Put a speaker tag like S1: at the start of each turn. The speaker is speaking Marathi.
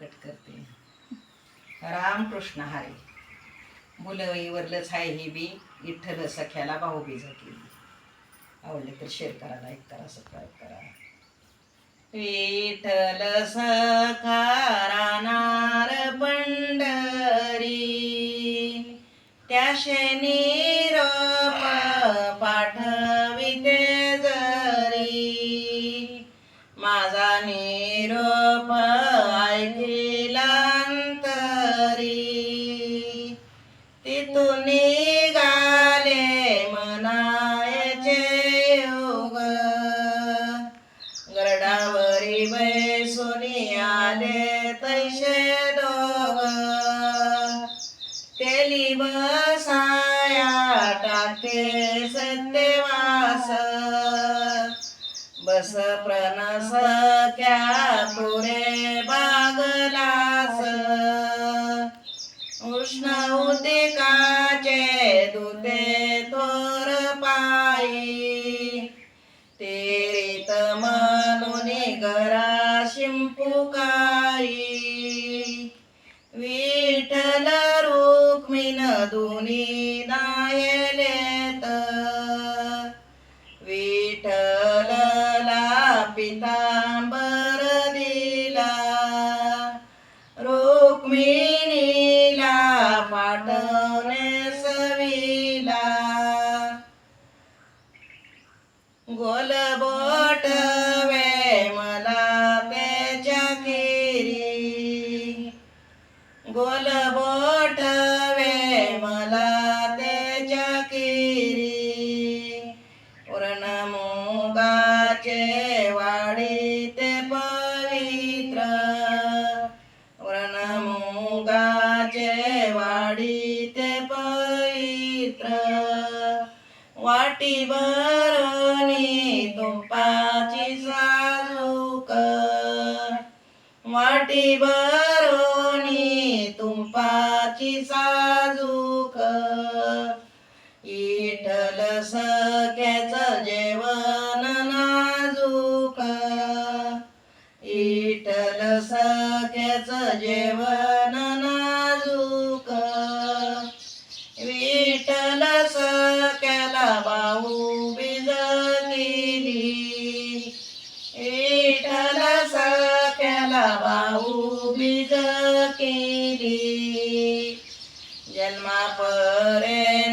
S1: कट करते. रामकृष्ण हरी. मुलंवरलंच आहे ही बी. विठ्ठल सख्याला भाऊबीज केली. आवडले तर शेअर करा, लाईक करा, सबस्क्राईब करा. विठ्ठल सखा राहणार पंढरी, त्याशे निरोप पाठविते जरी. माझा निरोप ऐकिला अंतरी, तिथून निघाले मनायचे योग. गरडावरी बैसुनी आले तैसे दोघ, तेली बसाया टाके सत्यवास. बस प्रणस क्या पुरे बागलास, उष्ण उदिकाचे दुते थोर पायी. तेरीत म्हणून घरा शिंपुकाई, विठ्ठल रुक्मिण दोन्ही नायलेत. विठ्ठलला पितांबर दिला, रुक्मिणीला पाठवणे सविला. गोल बोट वे मला त्याच्या केरी, गोल बोट वे मला त्याच्या केरी. उरण मुगाचे वाडी ते पवित्र, उरण मुगाचे वाडी ते पवित्र. वाटी भरणी तुपाची साजूक, वाटी भरणी तुपाची साजूक. विठ्ठल सख्याचं जेवण नाजूक, विठ्ठल सख्याचं जेवण नाजूक. विठ्ठल सख्याला भाऊबीज केली, विठ्ठल सख्याला भाऊबीज केली. जन्मापर्यंत